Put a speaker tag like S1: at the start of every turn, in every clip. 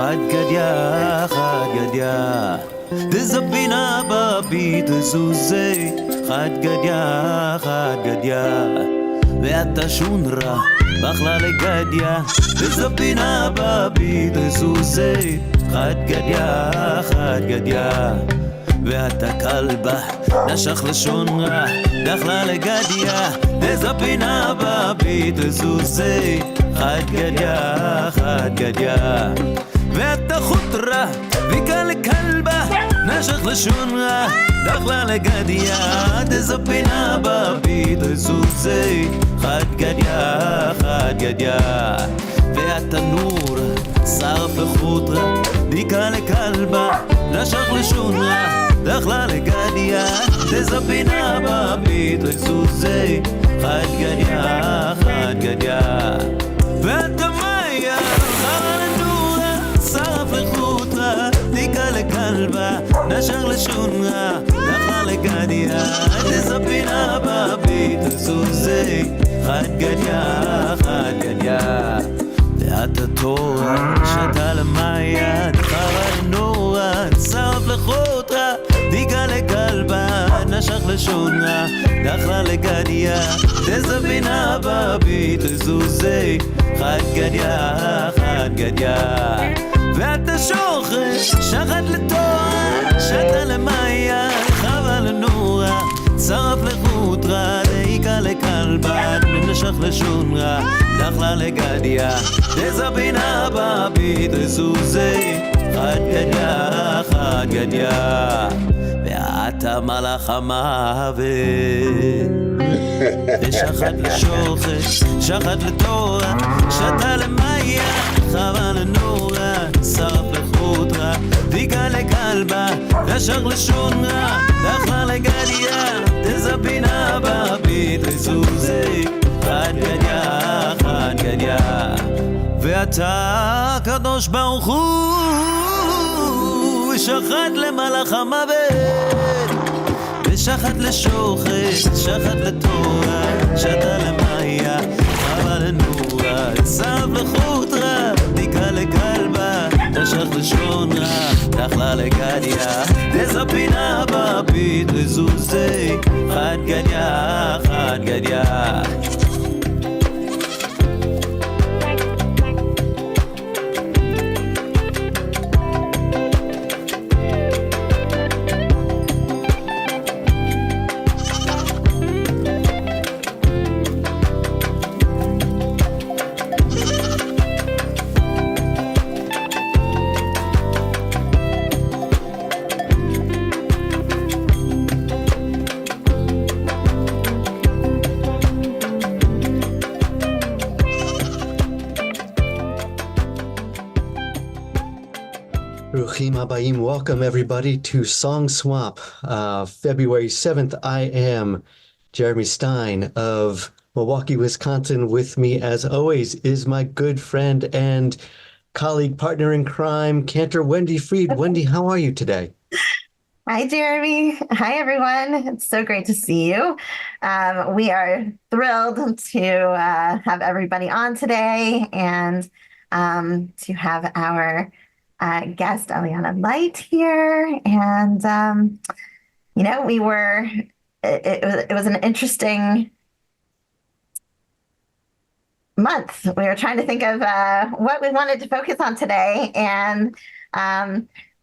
S1: חד גדיה, חד גדיה תזפינה בבי תזוזי חד גדיה, חד גדיה ואתה שונרה בחלה לגדיה תזפינה בבי תזוזי חד גדיה, חד גדיה ואתה כלבה נשך לשונרה דחלה לגדיה תזפינה בבי תזוזי חד גדיה, חד גדיה ואתה חוטרה ויקה לכלבה נשך לשונרה דחלה לגדיה תזפינה בבי תזוזי חד גדיה, חד גדיה ואתה נור שרף לחוטרה ויקה לכלבה נשך לשונרה דחלה לגדיה תזפינה בבי תזוזי חד גדיה, חד גדיה ואתה מאיה חרה לנורה שרף לחוטרה ויקה לכלבה נשך לשונרה דחלה לגדיה תזפינה בבי תזוזי חד גדיה, חד גדיה ואתה תורה שתה למאיה חרה לנורה שרף לחוטרה ויקה לכלבה נשך לשונרה דחלה לגדיה תזפינה בבי תזוזי חד גדיה, חד גדיה ואתה שוחט שחט לתורה שתה למאיה חרה לנורה שרף לחוטרה ויקה לכלבה נשך לשונרה דחלה לגדיה תזפינה בבי תזוזי חד גדיה, חד גדיה ואתה מלאך המוות ושחט לשוחט, שחט לתורה שתה למאיה, חרה לנורה שרף לחוטרה ויקה לכלבה נשך לשונרה דחלה לגדיה תזפינה בבי תזוזי חד גדיה, חד גדיה ואתה קדוש ברוך הוא שחט למלאך המוות ושחט לשוחט, שחט לתורה שתה למאיה, חרה לנורה שרף לחוטרה ויקה לכלבה נשך לשונרה דחלה לגדיה תזפינה בבי תזוזי חד גדיה, חד גדיה
S2: Welcome everybody to SongSwap, February 7th. I am Jeremy Stein of Milwaukee, Wisconsin. With me, as always, is my good friend and colleague, partner in crime, Cantor Wendy Freed. Wendy, how are you today?
S3: Hi, Jeremy. Hi, everyone. It's so great to see you. We are thrilled to have everybody on today and to have our guest Eliana Light here. And, it was an interesting month. We were trying to think of what we wanted to focus on today. And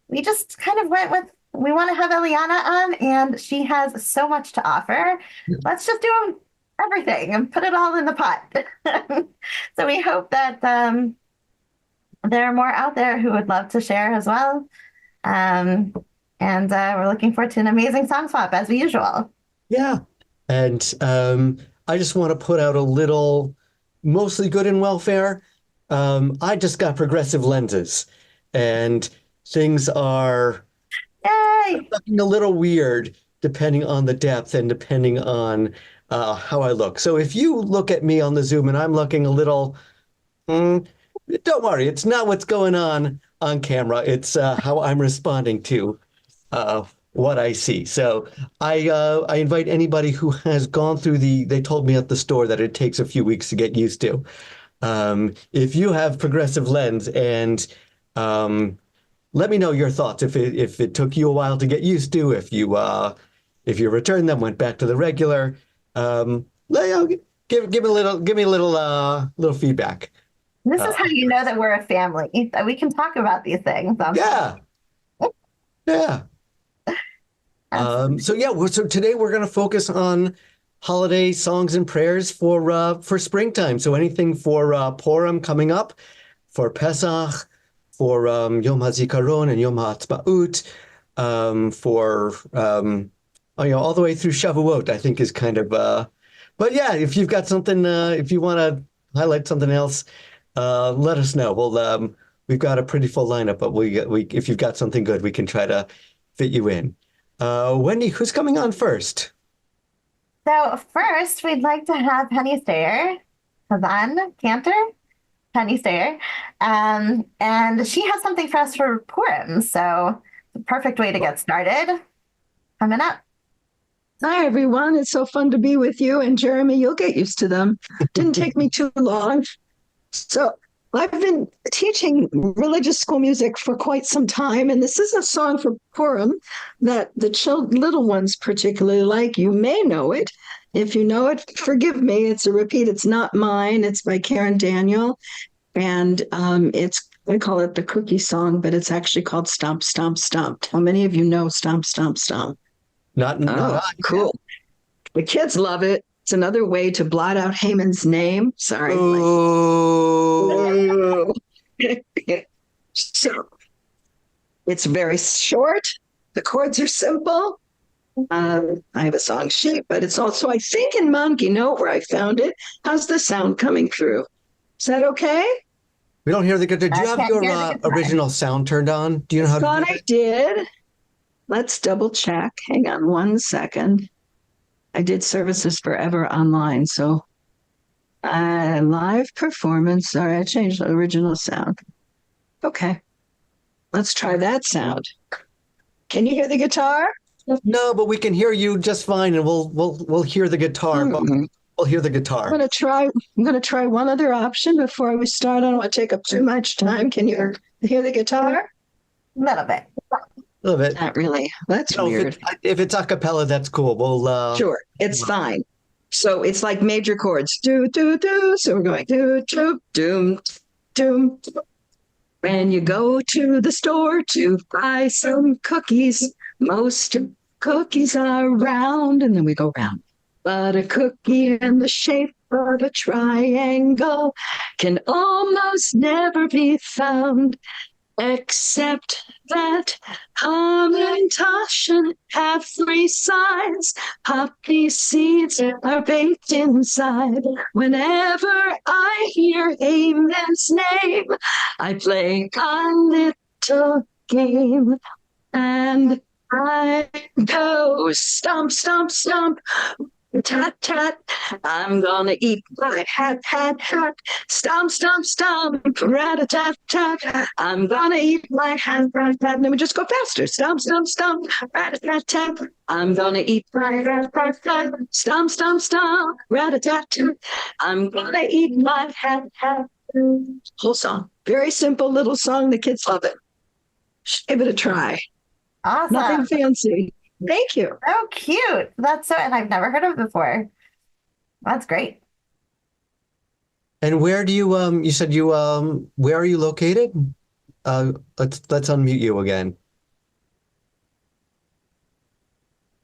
S3: we just kind of went with, we want to have Eliana on, and she has so much to offer. Let's just do everything and put it all in the pot. So we hope that there are more out there who would love to share as well. And we're looking forward to an amazing song swap as usual.
S2: Yeah. And I just want to put out a little, mostly good and welfare. I just got progressive lenses and things are looking a little weird depending on the depth and depending on how I look. So if you look at me on the Zoom and I'm looking a little, don't worry, it's not what's going on camera. It's how I'm responding to what I see. So I invite anybody who has gone through they told me at the store that it takes a few weeks to get used to. If you have progressive lens and Let me know your thoughts if it took you a while to get used to, if you returned them, went back to the regular. Give me a little feedback.
S3: This is how you know that we're a family, that we can talk about these things.
S2: Yeah, yeah. So today we're going to focus on holiday songs and prayers for springtime. So anything for Purim coming up, for Pesach, for Yom HaZikaron and Yom HaAtzmaut, for all the way through Shavuot, I think is kind of. But yeah, if you've got something, if you want to highlight something else, let us know. We've got a pretty full lineup, but if you've got something good, we can try to fit you in. Wendy, who's coming on first?
S3: So first, we'd like to have Penny Stayer, Kazan Cantor, Penny Stayer, and she has something for us for Purim. So the perfect way to get started. Coming up.
S4: Hi, everyone. It's so fun to be with you. And Jeremy, you'll get used to them. Didn't take me too long. So I've been teaching religious school music for quite some time, and this is a song for Purim that the little ones particularly like. You may know it. If you know it, forgive me. It's a repeat. It's not mine. It's by Karen Daniel, and I call it the cookie song, but it's actually called Stomp, Stomp, Stomp. How many of you know Stomp, Stomp, Stomp?
S2: Not
S4: cool. The kids love it. It's another way to blot out Haman's name. Sorry.
S2: Oh.
S4: So it's very short. The chords are simple. I have a song sheet, but it's also, I think, in Monkey Note where I found it. How's the sound coming through? Is that okay?
S2: We don't hear the guitar. Do you have your original sound turned on? Do you know how to do it?
S4: I did. Let's double check. Hang on 1 second. I did services forever online, so live performance. Sorry, I changed the original sound. Okay, let's try that sound. Can you hear the guitar?
S2: No, but we can hear you just fine, and we'll hear the guitar.
S4: Mm-hmm.
S2: We'll hear the guitar.
S4: I'm gonna try one other option before we start. I don't want to take up too much time. Can you hear the guitar?
S3: A little bit.
S2: A little bit.
S4: Not really. That's weird.
S2: If it's a cappella, that's cool.
S4: Sure, it's fine. So it's like major chords. Do, do, do. So we're going do, do, doom, doom. When you go to the store to buy some cookies, most cookies are round, and then we go round. But a cookie in the shape of a triangle can almost never be found. Except that Hamantaschen have 3 sides. Poppy seeds are baked inside. Whenever I hear Haman's name, I play a little game. And I go stomp, stomp, stomp. Tat, tat, I'm gonna eat my hat, hat, hat. Stomp, stomp, stomp, rat-a-tat-tat. I'm gonna eat my hat, rat, tat. And then we just go faster. Stomp, stomp, stomp, rat-a-tat-tat. I'm gonna eat my hat, hat, hat. Stomp, stomp, stomp, rat-a-tat-tat. I'm gonna eat my hat, hat. Whole song. Very simple little song. The kids love it. Give it a try.
S3: Awesome.
S4: Nothing fancy. Thank you.
S3: Oh, cute. And I've never heard of it before. That's great.
S2: And where do you said where are you located? Let's unmute you again.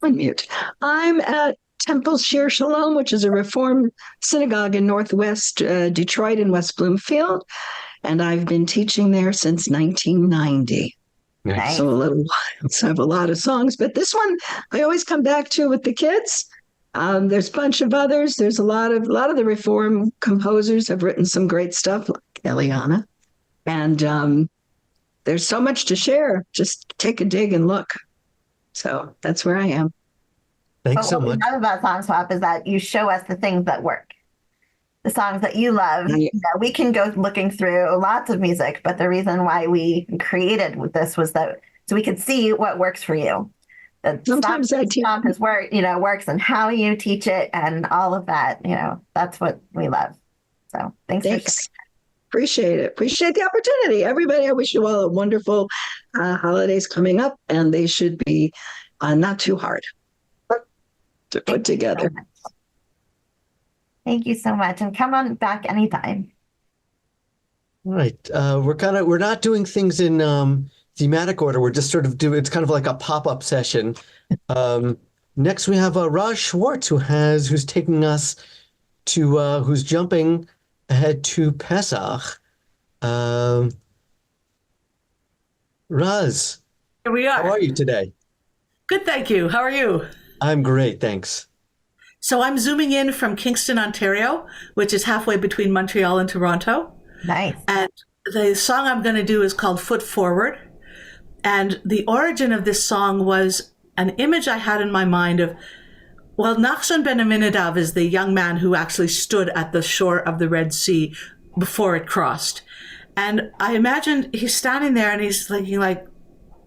S4: Unmute. I'm at Temple Shir Shalom, which is a Reform synagogue in Northwest Detroit and West Bloomfield. And I've been teaching there since 1990.
S3: Nice.
S4: So a little while. So I have a lot of songs, but this one I always come back to with the kids. There's a bunch of others. There's a lot of the Reform composers have written some great stuff, like Eliana. And there's so much to share. Just take a dig and look. So that's where I am.
S2: Thanks so much.
S3: What we love about SongSwap is that you show us the things that work. The songs that you love.
S4: Yeah.
S3: We can go looking through lots of music, but the reason why we created this was that so we could see what works for you.
S4: Sometimes I teach
S3: works and how you teach it and all of that. That's what we love. So thanks.
S4: Appreciate it. Appreciate the opportunity. Everybody, I wish you all a wonderful holidays coming up, and they should be not too hard to put together.
S3: Thank you so much. And come on back anytime.
S2: All right. We're not doing things in thematic order. We're just sort of it's kind of like a pop-up session. Next we have Raj Schwartz, who's taking us to who's jumping ahead to Pesach. Raz,
S5: Here we are.
S2: how are you today?
S5: Good, thank you. How are you?
S2: I'm great, thanks.
S5: So I'm zooming in from Kingston, Ontario, which is halfway between Montreal and Toronto.
S3: Nice.
S5: And the song I'm going to do is called Foot Forward. And the origin of this song was an image I had in my mind of, well, Nachshon ben Aminadav is the young man who actually stood at the shore of the Red Sea before it crossed. And I imagined he's standing there and he's thinking like,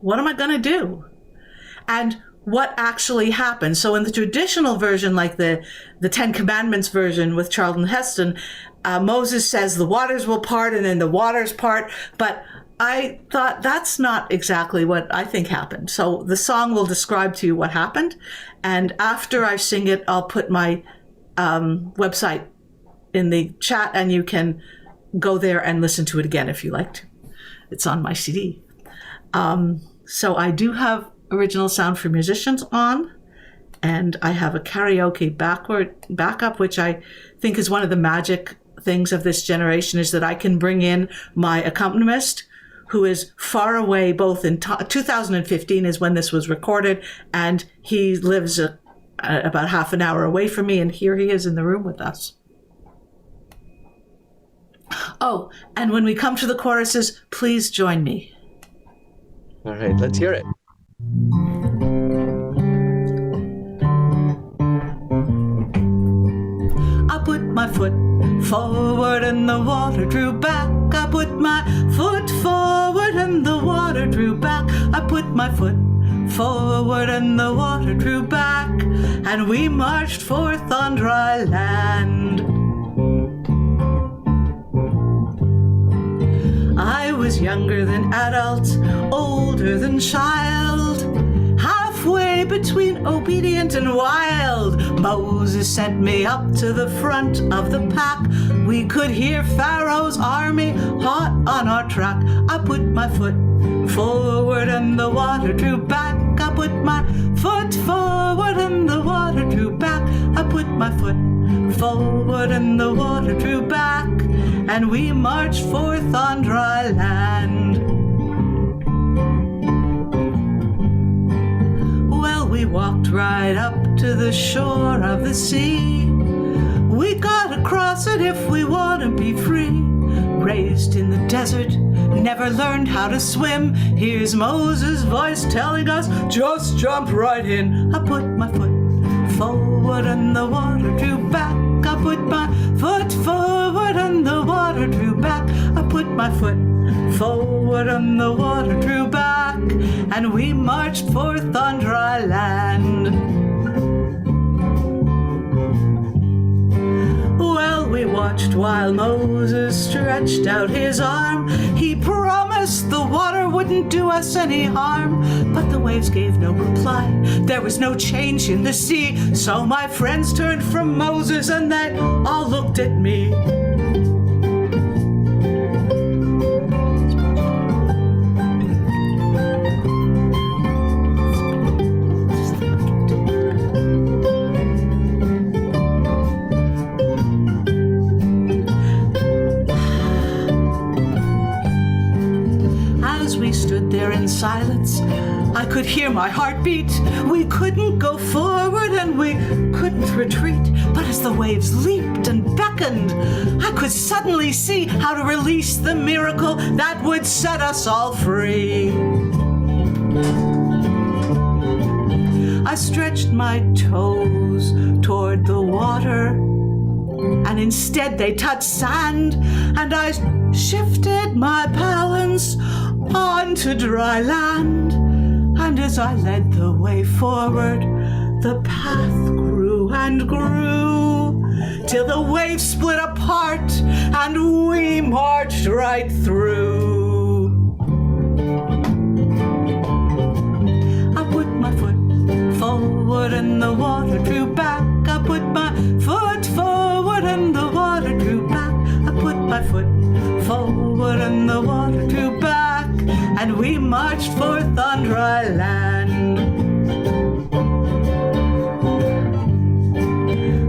S5: what am I going to do? And what actually happened. So in the traditional version, like the Ten Commandments version with Charlton Heston, Moses says the waters will part and then the waters part. But I thought that's not exactly what I think happened. So the song will describe to you what happened. And after I sing it, I'll put my website in the chat and you can go there and listen to it again if you like to. It's on my CD. So I do have original sound for musicians on, and I have a karaoke backup, which I think is one of the magic things of this generation, is that I can bring in my accompanist, who is far away, both in 2015 is when this was recorded, and he lives about half an hour away from me, and here he is in the room with us. Oh, and when we come to the choruses, please join me.
S2: All right, let's hear it.
S5: I put my foot forward and the water drew back. I put my foot forward and the water drew back. I put my foot forward and the water drew back. And we marched forth on dry land. I was younger than adult, older than child, halfway between obedient and wild. Moses sent me up to the front of the pack. We could hear Pharaoh's army hot on our track. I put my foot forward and the water drew back. I put my foot forward and the water drew back. I put my foot forward and the water drew back. And we marched forth on dry land. Well, we walked right up to the shore of the sea. We got across it if we want to be free. Raised in the desert, never learned how to swim. Here's Moses' voice telling us, just jump right in. I put my foot forward and the water drew back. I put my foot forward and the water drew back. I put my foot forward and the water drew back. And we marched forth on dry land. Well, we watched while Moses stretched out his arm. He promised the water wouldn't do us any harm. But the waves gave no reply. There was no change in the sea. So my friends turned from Moses and they all looked at me. Silence, I could hear my heart beat. We couldn't go forward and we couldn't retreat. But as the waves leaped and beckoned, I could suddenly see how to release the miracle that would set us all free. I stretched my toes toward the water, and instead they touched sand, and I shifted my balance onto dry land. And as I led the way forward, the path grew and grew. till the waves split apart and we marched right through. I put my foot forward and the water drew back. I put my foot forward and the water drew back. I put my foot forward and the water drew back, and we marched forth on dry land.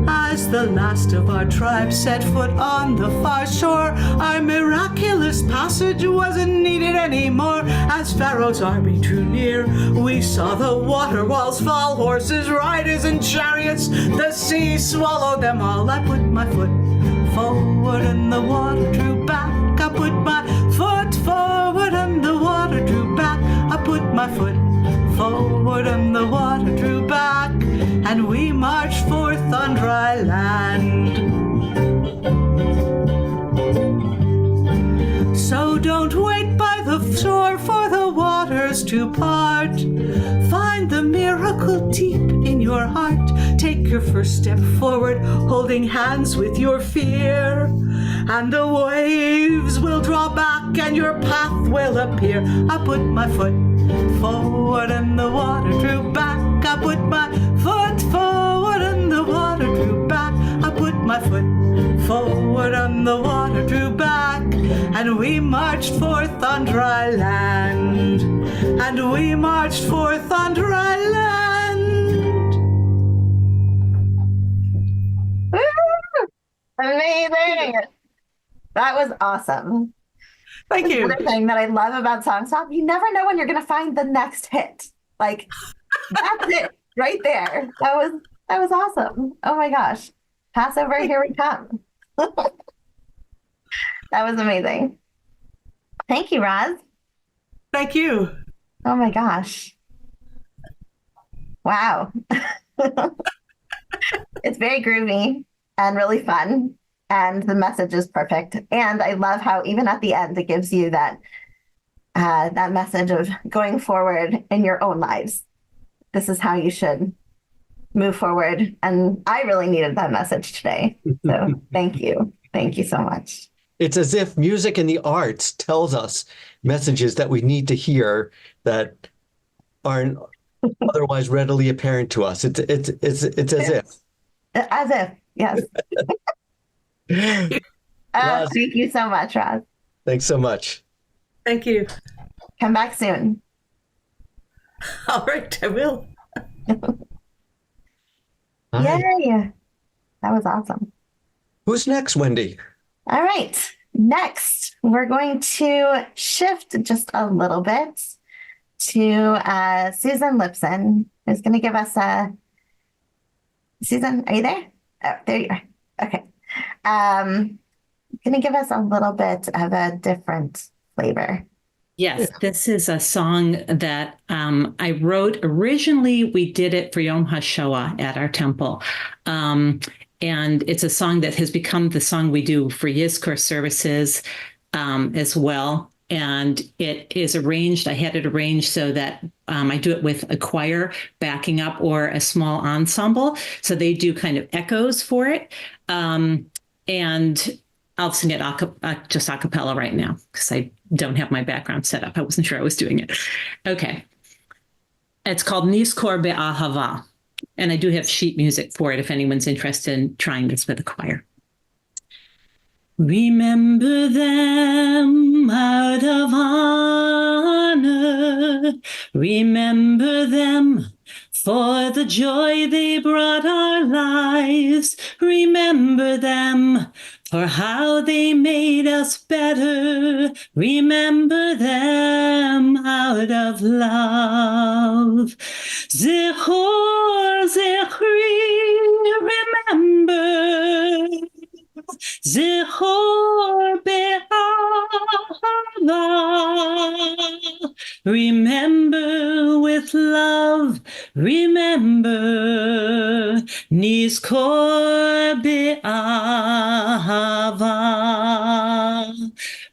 S5: As the last of our tribe set foot on the far shore, our miraculous passage wasn't needed anymore. As Pharaoh's army drew near, we saw the water walls fall, horses, riders, and chariots. The sea swallowed them all. I put my foot forward and the water drew back. I put my foot forward and the water drew back. I put my foot forward and the water drew back, and we marched forth on dry land. So don't wait by the shore for the waters to part. Find the miracle deep in your heart. Take your first step forward, holding hands with your fear, and the waves will draw back and your path will appear. I put my foot forward and the water drew back. I put my foot forward and the water drew back. I put my foot forward and the water drew back, and we marched forth on dry land. And we marched forth on dry land.
S3: Woo! Amazing. That was awesome.
S5: Thank you.
S3: Another thing that I love about SongSwap, you never know when you're going to find the next hit. Like, that's it right there. That was awesome. Oh my gosh. Passover, here we come. That was amazing. Thank you, Roz.
S5: Thank you.
S3: Oh my gosh. Wow. It's very groovy and really fun, and the message is perfect. And I love how even at the end it gives you that that message of going forward in your own lives. This is how you should move forward. And I really needed that message today. So thank you. Thank you so much.
S2: It's as if music and the arts tells us messages that we need to hear that aren't otherwise readily apparent to us. It's as if.
S3: As if, yes.
S2: Roz,
S3: Thank you so much, Roz.
S2: thanks so much.
S5: Thank you.
S3: Come back soon.
S5: All right, I will.
S2: Hi.
S3: Yay. That was awesome.
S2: Who's next, Wendy?
S3: All right. Next, we're going to shift just a little bit to Susan Lipson, who's going to give us a... Susan, are you there? Oh, there you are. Okay. Going to give us a little bit of a different flavor.
S6: Yes, this is a song that I wrote. Originally, we did it for Yom HaShoah at our temple. And it's a song that has become the song we do for Yizkor services as well. And it is arranged, I had it arranged so that I do it with a choir backing up or a small ensemble. So they do kind of echoes for it. And I'll sing it just a cappella right now because I don't have my background set up. I wasn't sure I was doing it. Okay. It's called Nizkor Be'ahava. And I do have sheet music for it if anyone's interested in trying this with a choir. Remember them out of honor. Remember them for the joy they brought our lives. Remember them for how they made us better. Remember them out of love. Zechor, Zechri, remember. Zechor be'ahava. Remember with love, remember. Nizkor be'ahava.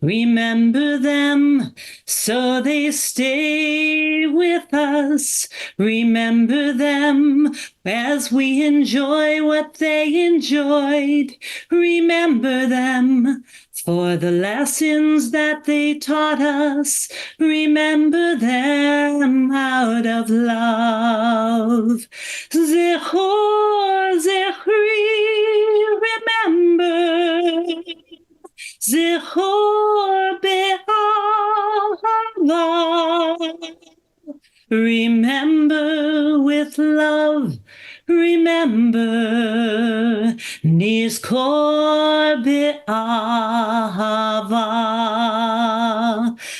S6: Remember them So they stay with us. Remember them as we enjoy what they enjoyed. Remember them for the lessons that they taught us. Remember them out of love. Zechor, Zechri, remember. Zechor be'ahava. Remember with love, remember. Nizkor be'ahava.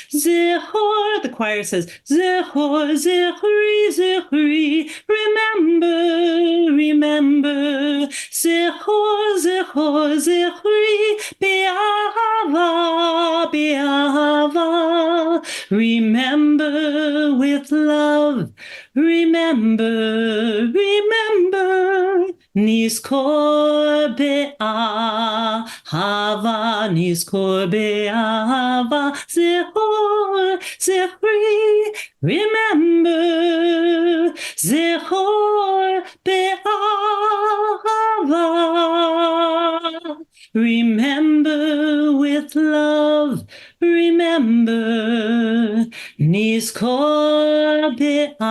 S6: Zechor, the choir says, Zechor, Zechri, Zechri, remember, remember. Zechor, Zechor, Zechri, be'ahava, be'ahava. Remember with love, remember, remember. Nizkor be'ahava, Nizkor be'ahava. Zechor, Zechri, remember. Zechor be'ahava. Remember with love, remember. Nizkor be'ahava.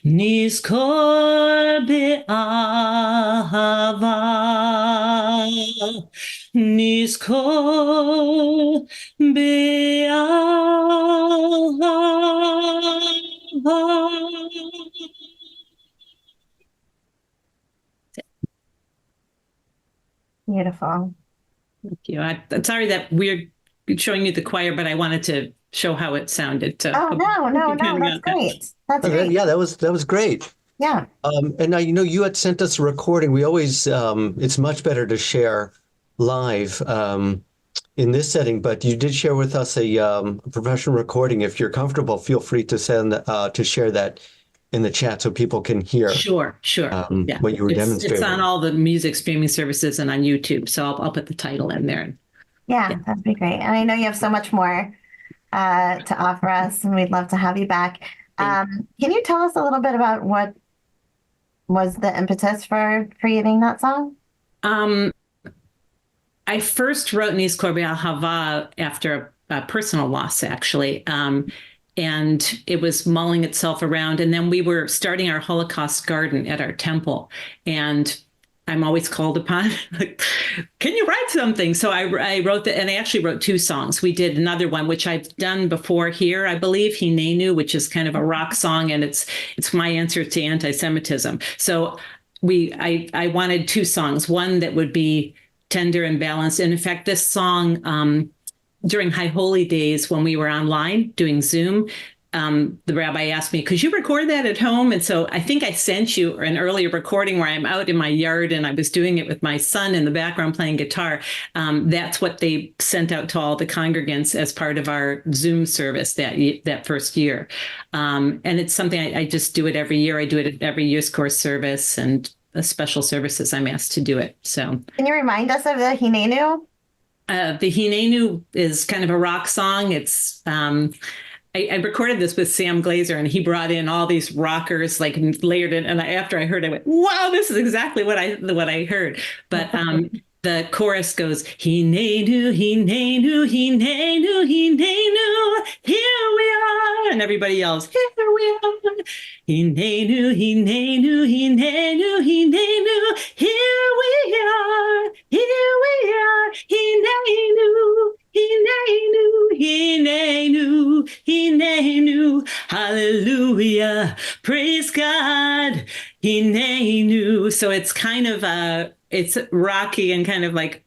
S6: Nizkor be'ahava. Nizkor be'ahava.
S3: Beautiful.
S6: Thank you. I'm sorry that we're showing you the choir, but I wanted to show how it sounded. So
S3: Oh, no, that's great. That's great.
S2: Yeah, that was great.
S3: Yeah.
S2: And now, you had sent us a recording. We always, it's much better to share live in this setting, but you did share with us a professional recording. If you're comfortable, feel free to send to share that in the chat so people can hear.
S6: Sure.
S2: What you were demonstrating.
S6: It's on all the music streaming services and on YouTube, so I'll put the title in there.
S3: Yeah, that'd be great. And I know you have so much more to offer us, and we'd love to have you back. Can you tell us a little bit about what was the impetus for creating that song?
S6: I first wrote Nizkor be'ahava after a personal loss, actually. And it was mulling itself around. And then we were starting our Holocaust garden at our temple. And I'm always called upon, like, can you write something? So I wrote that, and I actually wrote 2 songs. We did another one, which I've done before here, I believe, Hinenu, which is kind of a rock song, and it's my answer to anti-Semitism. So I wanted 2 songs, one that would be tender and balanced. And in fact, this song, during High Holy Days, when we were online doing Zoom, the rabbi asked me, could you record that at home? And so I think I sent you an earlier recording where I'm out in my yard and I was doing it with my son in the background playing guitar. That's what they sent out to all the congregants as part of our Zoom service that first year. And it's something I just do it every year. I do it at every youth course service and the special services I'm asked to do it. So
S3: can you remind us of the Hinenu?
S6: The Hinenu is kind of a rock song. It's I recorded this with Sam Glazer, and he brought in all these rockers, like layered in. And after I heard it, I went, "Wow, this is exactly what I heard." But the chorus goes, Hinenu, Hinenu, Hinenu, Hinenu, here we are, and everybody yells, "Here we are!" Hinenu, Hinenu, Hinenu, Hinenu, here we are, Hinenu, Hinenu, Hinenu, Hinenu, hallelujah, praise God, Hinenu. So it's kind of it's rocky and kind of like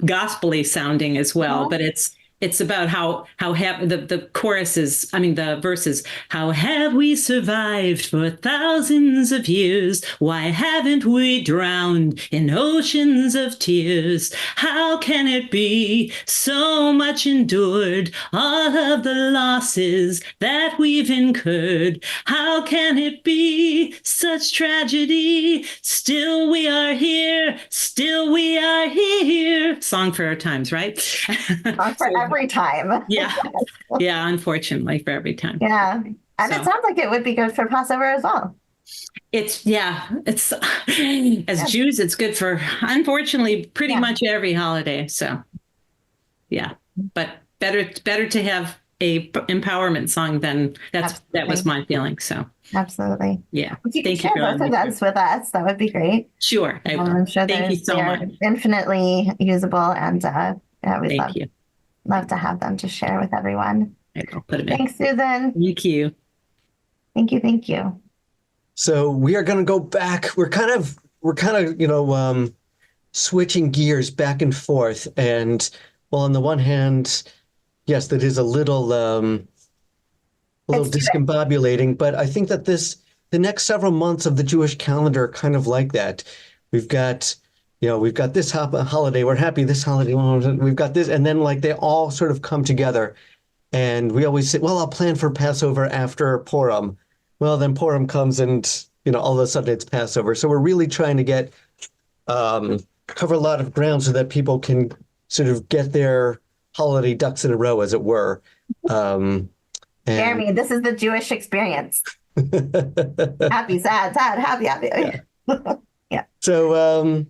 S6: gospel-y sounding as well, but it's it's about how the chorus is, I mean, the verses, how have we survived for thousands of years? Why haven't we drowned in oceans of tears? How can it be so much endured, all of the losses that we've incurred? How can it be such tragedy? Still we are here, still we are here. Song for our times, right?
S3: For every time.
S6: Yeah. Yeah, unfortunately for every time.
S3: Yeah. And
S6: So.
S3: it sounds like it would be good for Passover as well.
S6: It's as Jews, it's good for, unfortunately, pretty much every holiday. So yeah, but better to have a empowerment song than that was my feeling. So
S3: absolutely.
S6: Yeah.
S3: If you
S6: Thank
S3: could
S6: you
S3: share
S6: for
S3: both of those with us, that would be great.
S6: Sure. I will.
S3: I'm sure
S6: Thank you so
S3: they're
S6: much.
S3: infinitely usable, and we'd
S6: Thank you.
S3: love to have them to share with everyone.
S6: I'll put them in.
S3: Thanks, Susan.
S6: Thank you.
S3: Thank you.
S2: So we are going to go back. We're kind of, switching gears back and forth. And well, on the one hand, yes, that is a little discombobulating, but I think that the next several months of the Jewish calendar are kind of like that. We've got this holiday, we're happy this holiday, we've got this, and then like they all sort of come together. And we always say, well, I'll plan for Passover after Purim. Well, then Purim comes and, all of a sudden it's Passover. So we're really trying to cover a lot of ground so that people can sort of get their holiday ducks in a row, as it were.
S3: Jeremy, this is the Jewish experience. Happy, sad, happy. Yeah.
S2: So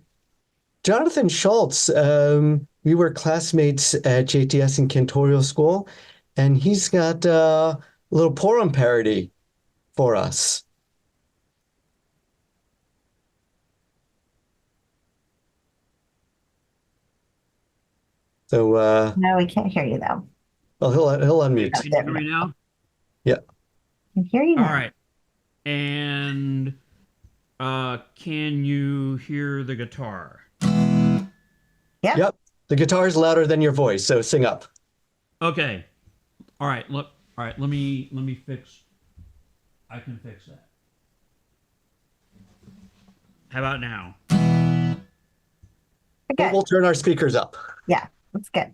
S2: Jonathan Schultz, we were classmates at JTS in Cantorial School, and he's got a little Purim parody for us. So
S3: no, we can't hear you though.
S2: Well, he'll unmute.
S7: Can you hear me now?
S2: Yeah.
S3: I can hear you now.
S7: All right. And can you hear the guitar?
S3: Yep.
S2: The guitar is louder than your voice, so sing up.
S7: Okay. All right. Look. All right. Let me fix. I can fix that. How about now?
S3: Good.
S2: We'll turn our speakers up.
S3: Yeah, that's good.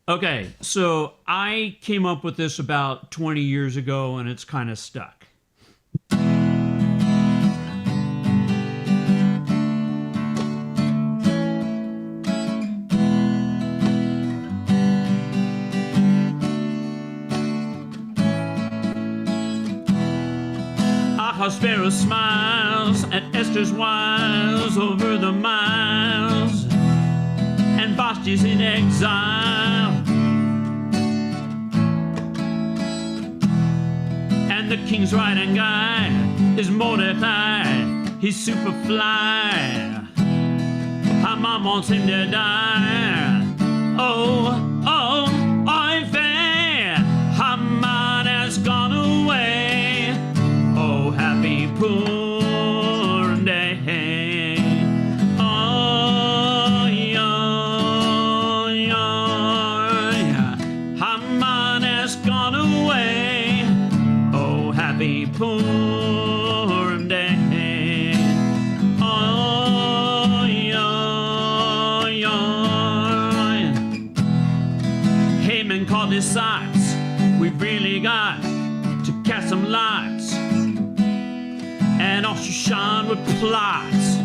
S7: Okay. So I came up with this about 20 years ago, and it's kind of stuck. Ahasuerus smiles at Esther's wiles over the miles, and Vashti's in exile, and the king's right-hand guy is Mordecai. He's super fly. Haman wants him to die. Oy vey, Haman has gone away. Oh, happy Purim day. Haman has gone away. Oh, happy Purim day. Haman called his sides. We've really got to cast some lights. And all Shushan with plots.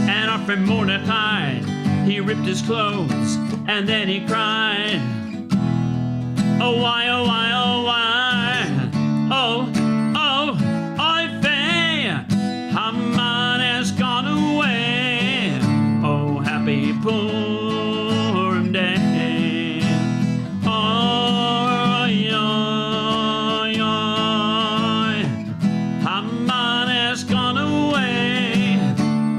S7: And our friend Mordecai, he ripped his clothes and then he cried. Oh why, oh why, oh why, oy vey, Haman has gone away. Oh happy Purim day. Haman has gone away.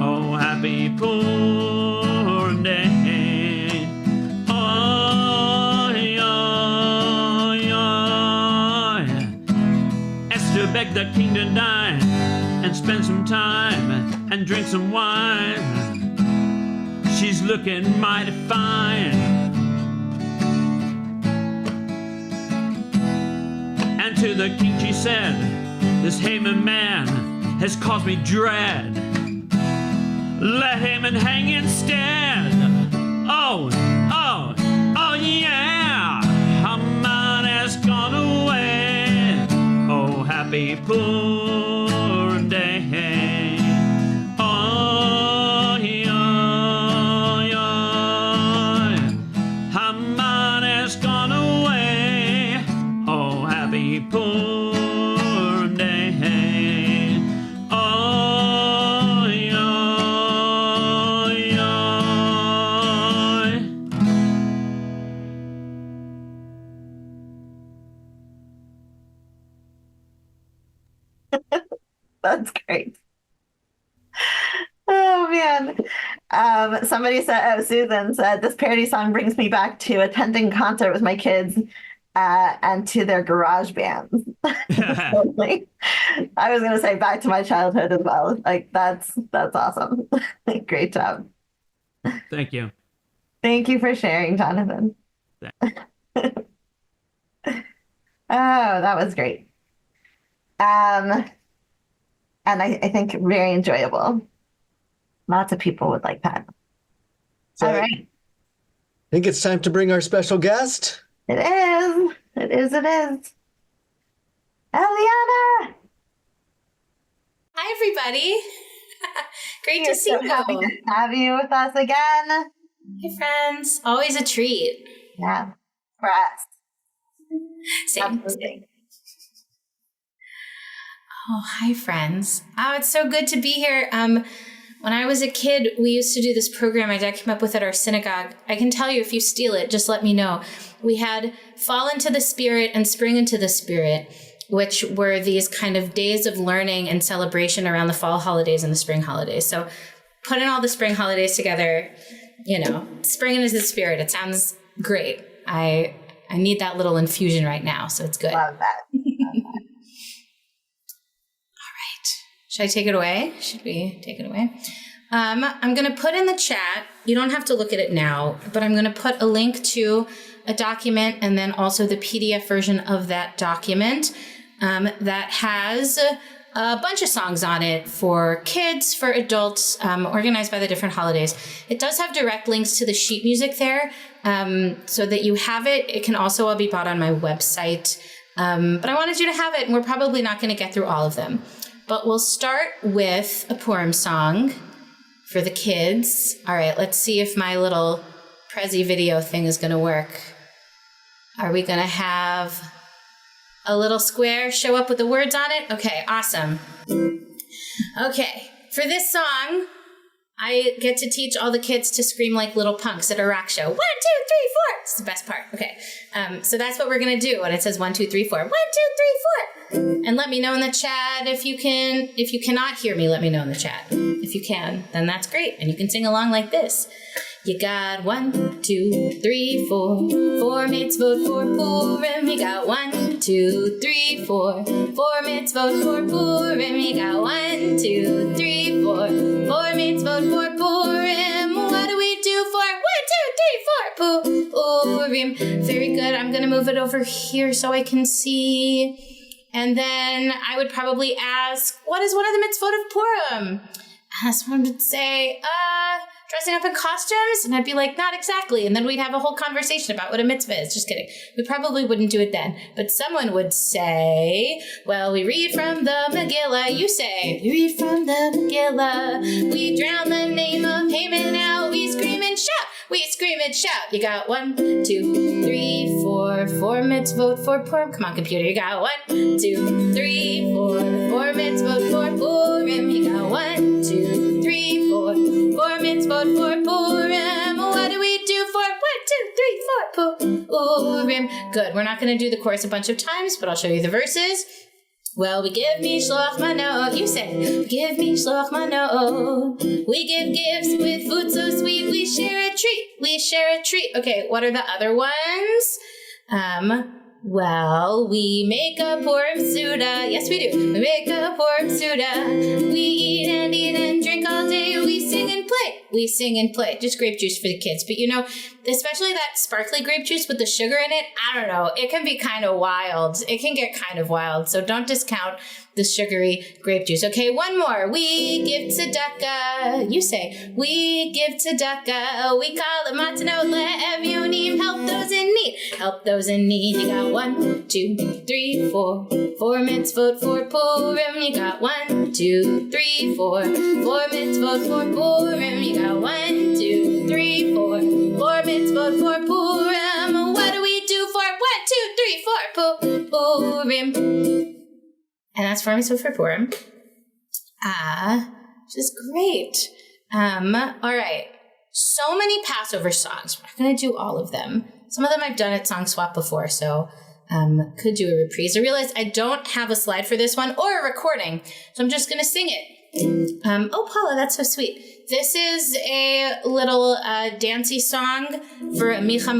S7: Oh happy Purim day. Esther begged the king to dine and spend some time and drink some wine. she's looking mighty fine. And to the king she said, this Haman man has caused me dread. Let Haman hang instead. Oh, oh, oh yeah, Haman has gone away. Oh, happy Purim day. Oh, yeah, yeah. Haman has gone away. Oh, happy Purim day. Oh, yeah, yeah.
S3: That's great. Oh man. Somebody said, Susan said, this parody song brings me back to attending concert with my kids and to their garage bands. Totally. I was gonna say back to my childhood as well. Like that's awesome. Great job.
S7: Thank you.
S3: Thank you for sharing, Jonathan. Oh, that was great. And I think very enjoyable. Lots of people would like that.
S2: So
S3: All
S2: I
S3: right.
S2: think it's time to bring our special guest.
S3: It is. It is. It is. Eliana!
S8: Hi, everybody. Great
S3: We're
S8: to see
S3: so
S8: you.
S3: happy to have you with us again.
S8: Hey, friends. Always a treat.
S3: Yeah. For us.
S8: Same.
S3: Absolutely.
S8: Oh, hi, friends. Oh, it's so good to be here. When I was a kid, we used to do this program my dad came up with at our synagogue. I can tell you if you steal it, just let me know. We had Fall into the Spirit and Spring into the Spirit, which were these kind of days of learning and celebration around the fall holidays and the spring holidays. So putting all the spring holidays together, spring into the spirit, it sounds great. I need that little infusion right now, so it's good.
S3: Love that.
S8: Should I take it away? Should we take it away? I'm going to put in the chat, you don't have to look at it now, but I'm going to put a link to a document and then also the PDF version of that document that has a bunch of songs on it for kids, for adults, organized by the different holidays. It does have direct links to the sheet music there so that you have it. It can also all be bought on my website. But I wanted you to have it, and we're probably not going to get through all of them. But we'll start with a Purim song for the kids. All right, let's see if my little Prezi video thing is going to work. Are we going to have a little square show up with the words on it? Okay, awesome. Okay, for this song, I get to teach all the kids to scream like little punks at a rock show. 1, 2, 3, 4. It's the best part. Okay, so that's what we're going to do when it says 1, 2, 3, 4. 1, 2, 3, 4. And let me know in the chat if you can. If you cannot hear me, let me know in the chat. If you can, then that's great. And you can sing along like this. You got 1, 2, 3, 4. 4 mitzvot for Purim. You got 1, 2, 3, 4. 4 mitzvot for Purim. You got 1, 2, 3, 4. 4 mitzvot for Purim. What do we do for 1, 2, 3, 4 Purim? Very good. I'm gonna move it over here so I can see. And then I would probably ask, what is one of the mitzvot of Purim? And someone would say, dressing up in costumes? And I'd be like, not exactly. And then we'd have a whole conversation about what a mitzvah is. Just kidding. We probably wouldn't do it then. But someone would say, well, we read from the Megillah. You say, we read from the Megillah. We drown the name of Haman out. We scream and shout. We scream and shout. You got 1, 2, 3, 4. 4 mitzvot for Purim. Come on, computer. You got 1, 2, 3, 4. 4 mitzvot for Purim. You got 1, 2, 3, 4. 4 mitzvot for Purim. What do we do for 1, 2, 3, 4 Purim? Good. We're not going to do the chorus a bunch of times, but I'll show you the verses. Well, we give mishloach manot. You say, we give mishloach manot. We give gifts with food so sweet. We share a treat. We share a treat. Okay, what are the other ones? Well, we make a Purim Suda. Yes, we do. We make a Purim Suda. We eat and drink all day. We sing and play. we sing and play. Just grape juice for the kids. But you know, especially that sparkly grape juice with the sugar in it, I don't know. It can be kind of wild. It can get kind of wild. So don't discount the sugary grape juice. Okay, one more. We give tzedakah. You say, we give tzedakah. We call it matanot le'evyonim. Help those in need. Help those in need. You got 1, 2, 3, 4. 4 mitzvot for Purim. You got 1, 2, 3, 4. 4 mitzvot for Purim. You got 1, 2, 3, 4. 4 mitzvot for Purim. What do we do for 1, 2, 3, 4 Purim? And that's 4 mitzvot for Purim. Which is great. All right. So many Passover songs. We're not going to do all of them. Some of them I've done at SongSwap before, so could do a reprise. I realized I don't have a slide for this one or a recording, so I'm just going to sing it. Oh, Paula, that's so sweet. This is a little dancey song for a micha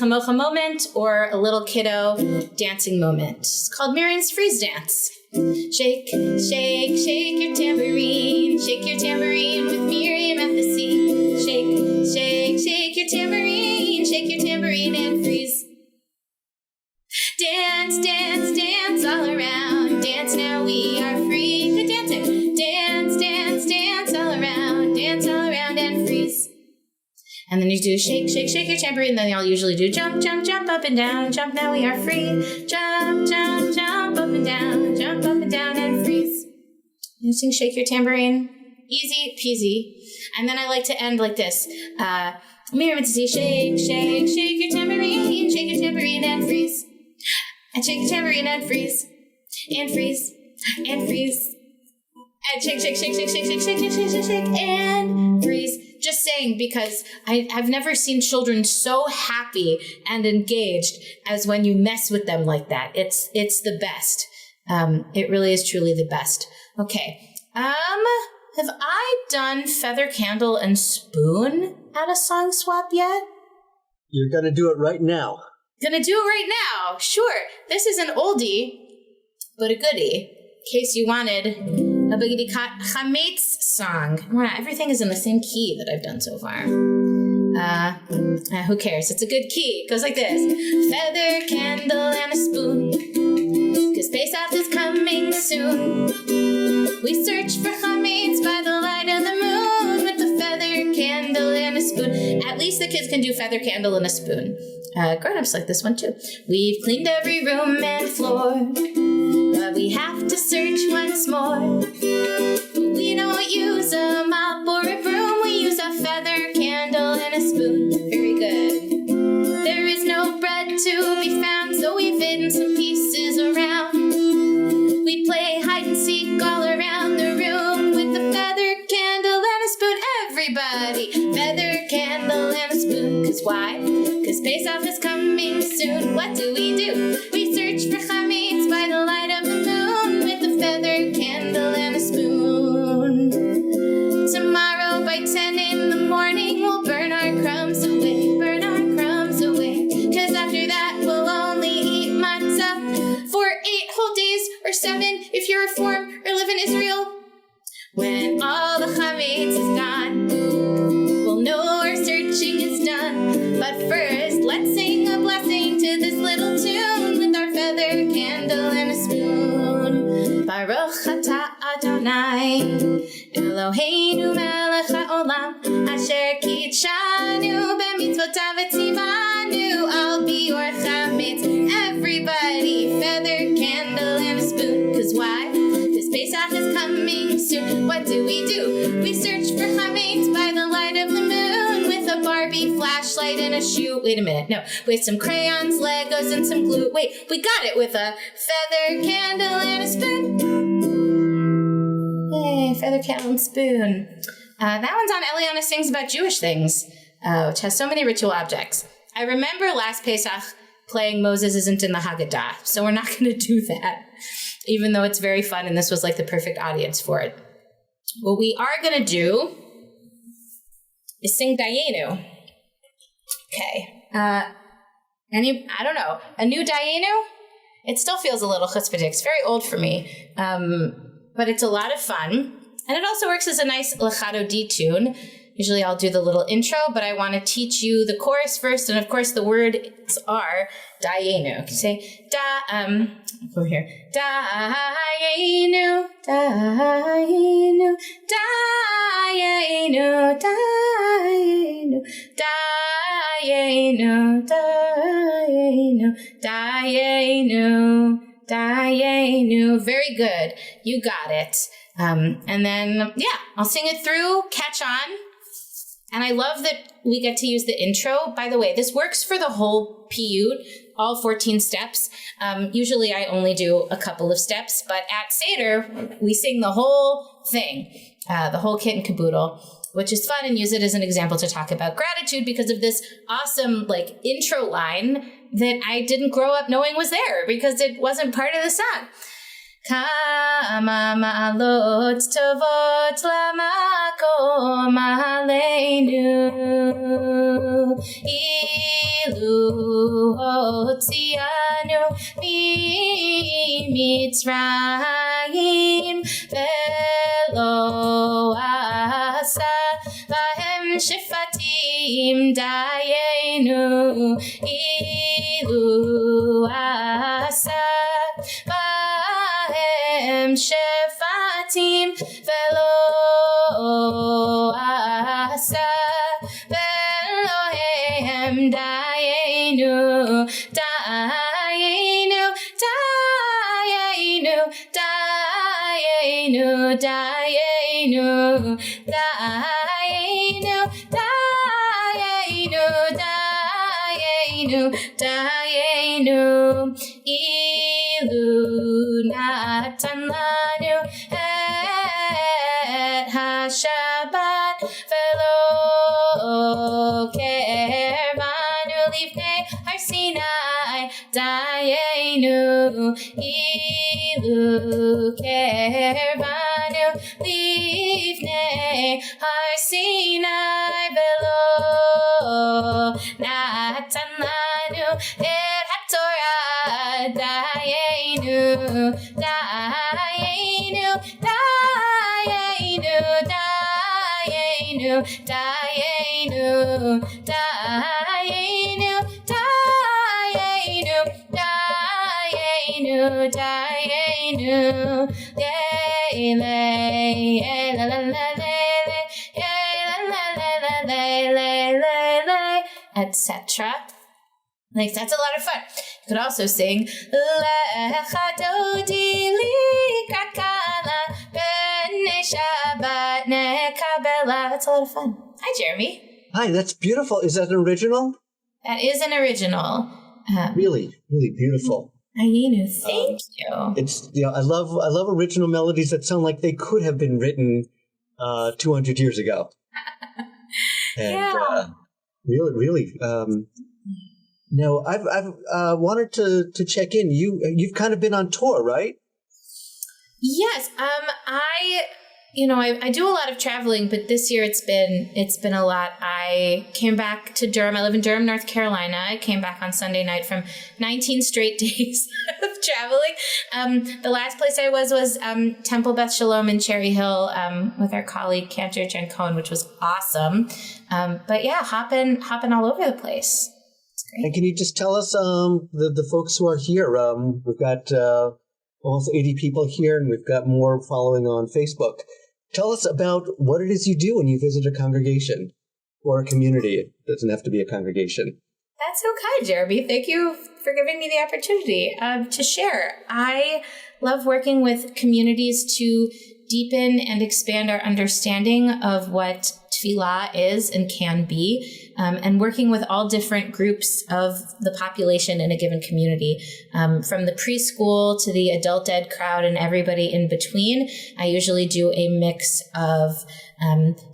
S8: mocha moment or a little kiddo dancing moment. It's called Miriam's Freeze Dance. Shake, shake, shake your tambourine. Shake your tambourine with Miriam at the sea. Shake, shake, shake your tambourine. Shake your tambourine and freeze. Dance, dance, dance all around. Dance now, we are free. Good dancing. Dance, dance, dance all around. Dance all around and freeze. And then you do shake, shake, shake your tambourine. Then you'll usually do jump, jump, jump up and down. Jump now, we are free. Jump, jump, jump up and down. Jump up and down and freeze. You sing shake your tambourine. Easy peasy. And then I like to end like this. Miriam to see shake, shake, shake your tambourine. Shake your tambourine and freeze. And shake your tambourine and freeze. And freeze. And freeze. And shake, shake, shake, shake, shake, shake, shake, shake, shake, shake, shake, and freeze. Just saying, because I've never seen children so happy and engaged as when you mess with them like that. It's the best. It really is truly the best. Okay. Have I done Feather, Candle, and Spoon at a song swap yet?
S2: You're going to do it right now.
S8: Gonna do it right now. Sure. This is an oldie, but a goodie. In case you wanted a Biggie Chametz song. Wow, everything is in the same key that I've done so far. Who cares? It's a good key. It goes like this. Feather, candle, and a spoon. 'Cause Pesach is coming soon. We search for chametz by the light of the moon with a feather, candle, and a spoon. At least the kids can do feather, candle, and a spoon. Grown-ups like this one too. We've cleaned every room and floor, but we have to search once more. We don't use a mop or a broom. We use a feather, candle, and a spoon. Very good. There is no bread to be found, so we've hidden some pieces around. We play hide and seek all around the room with a feather, candle, and a spoon. Everybody, feather, candle, and a spoon. 'Cause why? 'Cause Pesach is coming soon. What do? We search for chametz by the light of the moon with a feather, candle, and a spoon. Tomorrow by 10 in the morning we'll burn our crumbs away. Burn our crumbs away. 'Cause after that we'll only eat matzah for 8 whole days, or 7 if you're Reform or live in Israel. When all the chametz is gone, we'll know our searching is done. But first, let's sing a blessing to this little tune with our feather, candle, and a spoon. Baruch atah Adonai, Eloheinu melech haolam, asher kitshanu b'mitzvotav v'tzivanu al biur chametz. Everybody, feather, candle, and a spoon. 'Cause why? 'Cause Pesach is coming soon. What do? We search for chametz by the light of the moon with a Barbie flashlight and a shoe. Wait a minute, no. With some crayons, Legos, and some glue. Wait, we got it with a feather, candle, and a spoon. Yay, feather, candle, and spoon. That one's on Eliana Sings About Jewish Things, which has so many ritual objects. I remember last Pesach playing Moses Isn't in the Haggadah, so we're not going to do that, even though it's very fun and this was like the perfect audience for it. What we are going to do is sing Dayenu. Okay. I don't know. A new Dayenu? It still feels a little chutzpah. It's very old for me. But it's a lot of fun. And it also works as a nice Lechado D tune. Usually I'll do the little intro, but I want to teach you the chorus first. And of course, the words are Dayenu. Can you say over here? Dayenu, Dayenu, Dayenu, Dayenu, Dayenu, Dayenu, Dayenu, Dayenu. Very good. You got it. And then, I'll sing it through, catch on. And I love that we get to use the intro. By the way, this works for the whole piyut, all 14 steps. Usually I only do a couple of steps, but at Seder, we sing the whole thing, the whole kit and caboodle, which is fun, and use it as an example to talk about gratitude because of this awesome intro line that I didn't grow up knowing was there because it wasn't part of the song. Kama ma'alot tovot lamakom aleinu ilu hotzianu mitzrayim velo asa lahem shifatim dayenu ilu asa Shefatim velo asa velohem dayenu dayenu dayenu dayenu dayenu dayenu dayenu dayenu dayenu ilu natan lanu et hashabat velo kervanu livnei har Sinai dayenu ilu kervanu livnei har Sinai velo natan lanu et haTorah dayenu dayenu dayenu dayenu dayenu dayenu dayenu dayenu dayenu la la la la etc. Like, that's a lot of fun. You could also sing Lecha Dodi Li Kakala B'nei Shabbat Nekabela. That's a lot of fun. Hi, Jeremy.
S2: Hi, that's beautiful. Is that an original?
S8: That is an original.
S2: Really, really beautiful.
S8: Ayinu, thank you.
S2: It's I love original melodies that sound like they could have been written 200 years ago. And really. No, I've wanted to check in. You've kind of been on tour, right?
S8: Yes. I do a lot of traveling, but this year it's been a lot. I came back to Durham. I live in Durham, North Carolina. I came back on Sunday night from 19 straight days of traveling. The last place I was Temple Beth Shalom in Cherry Hill with our colleague Cantor Jen Cohen, which was awesome. But yeah, hopping all over the place.
S2: And can you just tell us the folks who are here? We've got almost 80 people here, and we've got more following on Facebook. Tell us about what it is you do when you visit a congregation or a community. It doesn't have to be a congregation.
S8: That's so kind, Jeremy. Thank you for giving me the opportunity to share. I love working with communities to deepen and expand our understanding of what tefillah is and can be, and working with all different groups of the population in a given community, from the preschool to the adult ed crowd and everybody in between. I usually do a mix of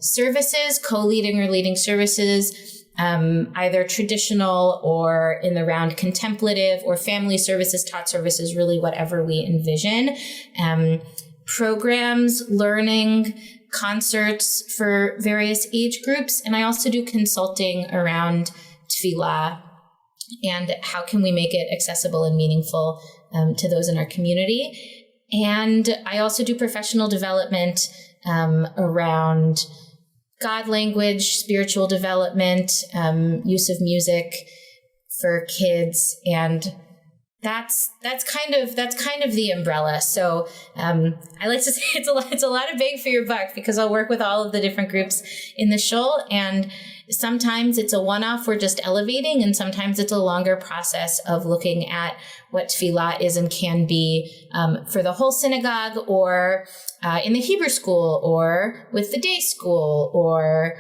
S8: services, co-leading or leading services, either traditional or in the round contemplative, or family services, taught services, really whatever we envision. Programs, learning, concerts for various age groups. And I also do consulting around tefillah and how can we make it accessible and meaningful to those in our community. And I also do professional development around God language, spiritual development, use of music for kids, and that's kind of the umbrella. So I like to say it's a lot of bang for your buck, because I'll work with all of the different groups in the shul, and sometimes it's a one-off, we're just elevating, and sometimes it's a longer process of looking at what tefillah is and can be for the whole synagogue, or in the Hebrew school, or with the day school, or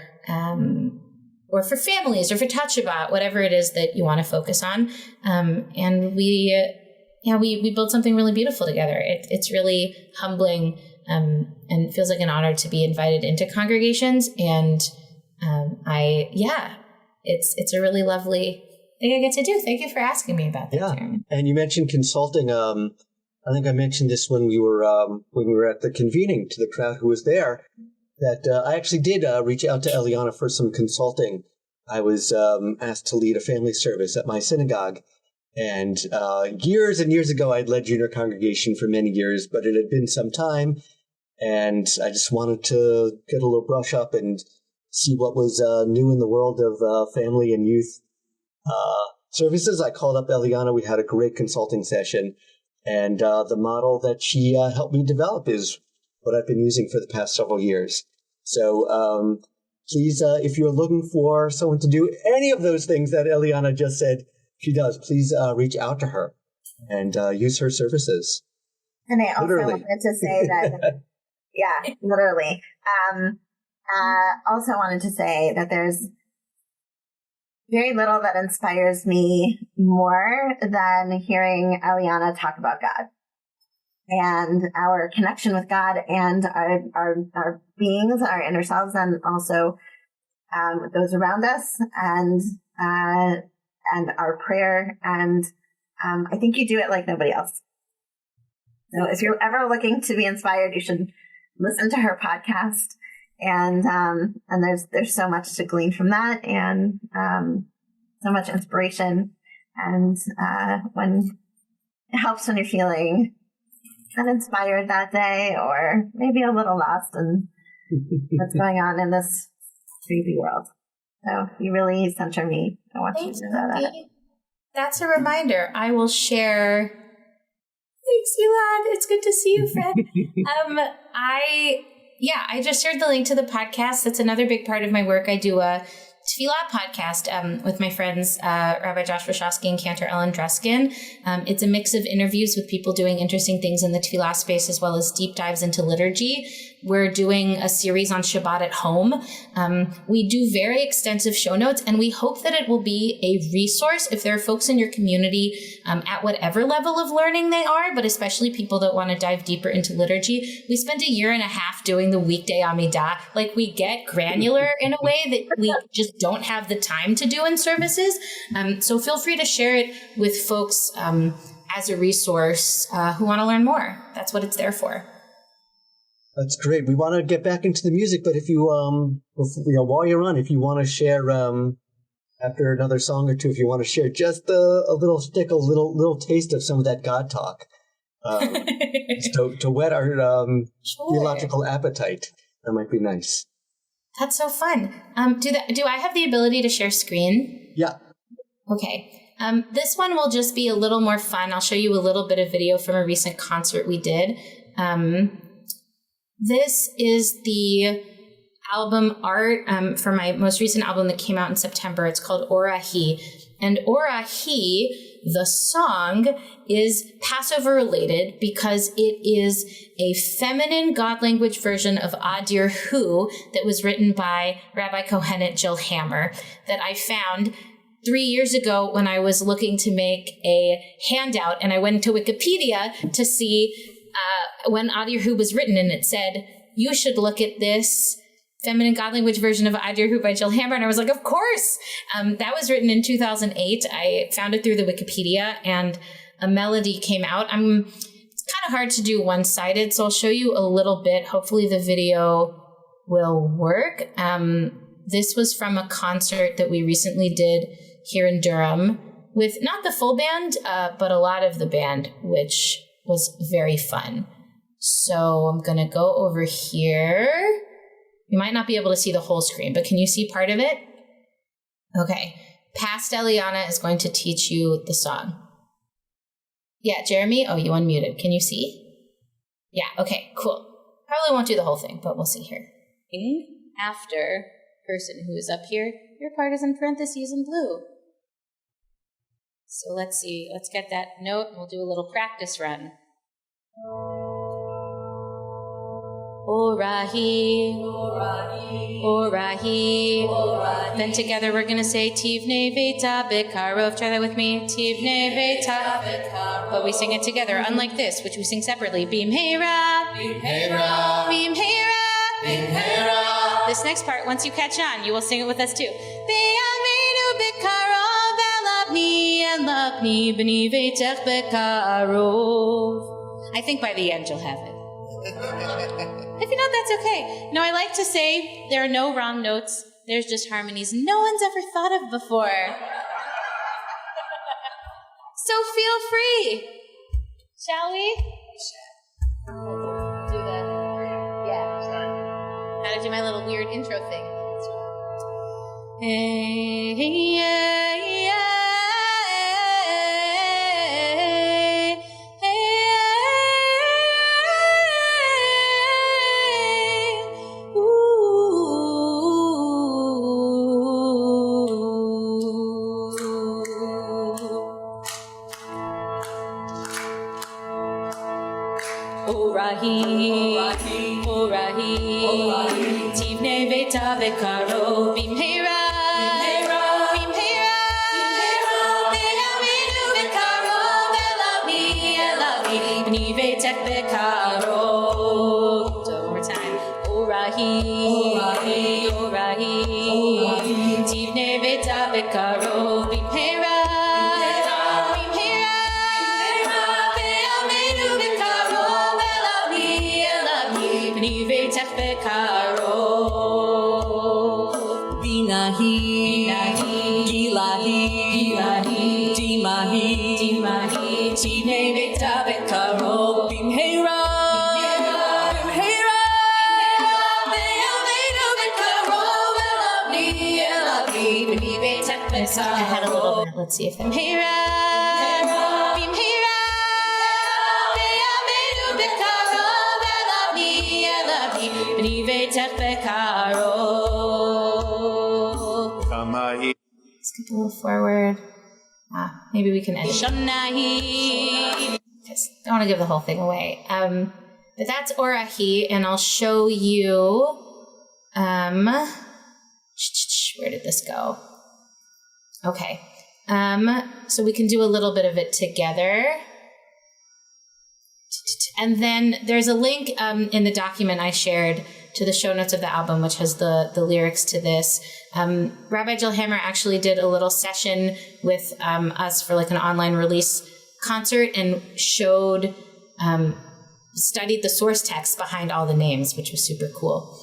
S8: for families, or for Tat Shabbat, whatever it is that you want to focus on. And we build something really beautiful together. It's really humbling, and it feels like an honor to be invited into congregations. And it's a really lovely thing I get to do. Thank you for asking me about that.
S2: Yeah,
S8: Jeremy.
S2: and you mentioned consulting. I think I mentioned this when we were at the convening to the crowd who was there, that I actually did reach out to Eliana for some consulting. I was asked to lead a family service at my synagogue, and years and years ago, I'd led junior congregation for many years, but it had been some time, and I just wanted to get a little brush up and see what was new in the world of family and youth services. I called up Eliana. We had a great consulting session, and the model that she helped me develop is what I've been using for the past several years. So please, if you're looking for someone to do any of those things that Eliana just said she does, please reach out to her and use her services.
S3: And I also
S2: Literally.
S3: wanted to say that, yeah, literally. Also wanted to say that there's very little that inspires me more than hearing Eliana talk about God and our connection with God and our beings, our inner selves, and also those around us, and our prayer. And I think you do it like nobody else. So if you're ever looking to be inspired, you should listen to her podcast. And there's so much to glean from that, and so much inspiration. And when it helps when you're feeling uninspired that day, or maybe a little lost in what's going on in this crazy world. So you really center me. I want you to know that.
S8: That's a reminder. I will share. Thanks, Elon. It's good to see you, friend. I just shared the link to the podcast. That's another big part of my work. I do a Tefillah podcast with my friends, Rabbi Josh Wachowski and Cantor Ellen Dreskin. It's a mix of interviews with people doing interesting things in the Tefillah space, as well as deep dives into liturgy. We're doing a series on Shabbat at home. We do very extensive show notes, and we hope that it will be a resource if there are folks in your community at whatever level of learning they are, but especially people that want to dive deeper into liturgy. We spent a year and a half doing the weekday Amidah. Like, we get granular in a way that we just don't have the time to do in services. So feel free to share it with folks as a resource who want to learn more. That's what it's there for.
S2: That's great. We want to get back into the music, but if you, while you're on, if you want to share, after another song or two, if you want to share just a little stick, a little taste of some of that God talk, to whet our theological appetite, that might be nice.
S8: That's so fun. Do I have the ability to share screen?
S2: Yeah.
S8: Okay. This one will just be a little more fun. I'll show you a little bit of video from a recent concert we did. This is the album art for my most recent album that came out in September. It's called Orahi. And Orahi, the song, is Passover related because it is a feminine God language version of Adir Hu that was written by Rabbi Kohenet Jill Hammer that I found 3 years ago when I was looking to make a handout, and I went to Wikipedia to see when Adir Hu was written, and it said, you should look at this feminine God language version of Adir Hu by Jill Hammer. And I was like, of course. That was written in 2008. I found it through the Wikipedia, and a melody came out. It's kind of hard to do one-sided, so I'll show you a little bit. Hopefully the video will work. This was from a concert that we recently did here in Durham with not the full band, but a lot of the band, which was very fun. So I'm going to go over here You might not be able to see the whole screen, but can you see part of it? Okay. Past Eliana is going to teach you the song. Yeah, Jeremy? Oh, you unmuted. Can you see? Yeah, okay, cool. Probably won't do the whole thing, but we'll see here. After person who is up here, your part is in parentheses in blue. So let's see. Let's get that note and we'll do a little practice run. Orahi, Orahi, Orahi, Orahi. Then together we're going to say Tivnei Veta Bekarov. Try that with me. Tivnei Veta Bekarov. But we sing it together, unlike this, which we sing separately. Bimheira, Bimheira, Bimheira, Bimheira. This next part, once you catch on, you will sing it with us too. Be'aminu Bekarov elabni elabni b'ni Vetech Bekarov. I think by the end you'll have it. If you don't, that's okay. No, I like to say there are no wrong notes. There's just harmonies no one's ever thought of before. So feel free. Shall we? Do that. Yeah. Gotta do my little weird intro thing. Hey, hey, hey, hey. Orahi, Orahi, Tivnei Veta Bekaro, Bimheira, Bimheira, Be'aminu Bekaro, Elabni, Elabni, B'ni Vetech Bekaro. So one more time. Orahi, Orahi, Tivnei Veta Bekaro, Bimheira. Binahi, Gilahi, Dimahi, Tivnei Veta Bekaro, Bimheira, Bimheira, Be'aminu Bekaro, Elabni, B'ni Vetech Bekaro. I had a little bit. Let's see if I'm Bimheira. Skip a little forward. Maybe we can edit. Shonahi. Just don't want to give the whole thing away. But that's Orahi, and I'll show you. Where did this go? Okay. So we can do a little bit of it together. And then there's a link in the document I shared to the show notes of the album, which has the lyrics to this. Rabbi Jill Hammer actually did a little session with us for like an online release concert and studied the source text behind all the names, which was super cool.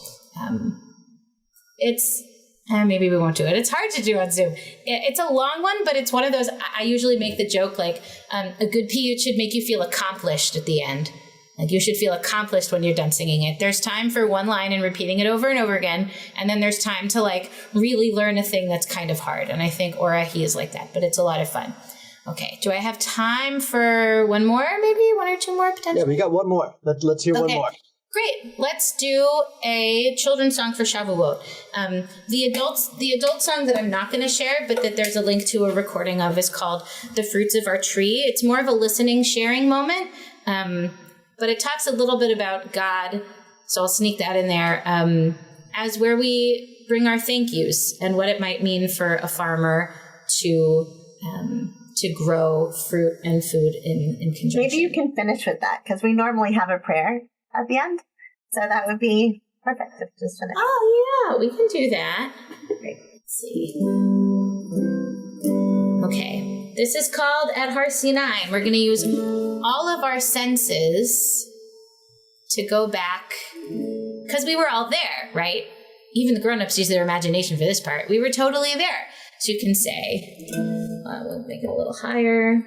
S8: Maybe we won't do it. It's hard to do on Zoom. It's a long one, but it's one of those, I usually make the joke like a good piyut should make you feel accomplished at the end. Like you should feel accomplished when you're done singing it. There's time for one line and repeating it over and over again. And then there's time to like really learn a thing that's kind of hard. And I think Orahi is like that, but it's a lot of fun. Okay. Do I have time for one more, maybe one or two more potentially?
S2: Yeah, we got one more. Let's hear one more.
S8: Great. Let's do a children's song for Shavuot. The adult song that I'm not going to share, but that there's a link to a recording of, is called The Fruits of Our Tree. It's more of a listening, sharing moment. But it talks a little bit about God, so I'll sneak that in there, as where we bring our thank yous and what it might mean for a farmer to grow fruit and food in conjunction.
S3: Maybe you can finish with that, because we normally have a prayer at the end, so that would be perfect to just finish.
S8: Oh, yeah, we can do that. Great. Let's see. Okay. This is called At Har Sinai. We're going to use all of our senses to go back, because we were all there, right? Even the grown-ups use their imagination for this part. We were totally there. So you can say, we'll make it a little higher.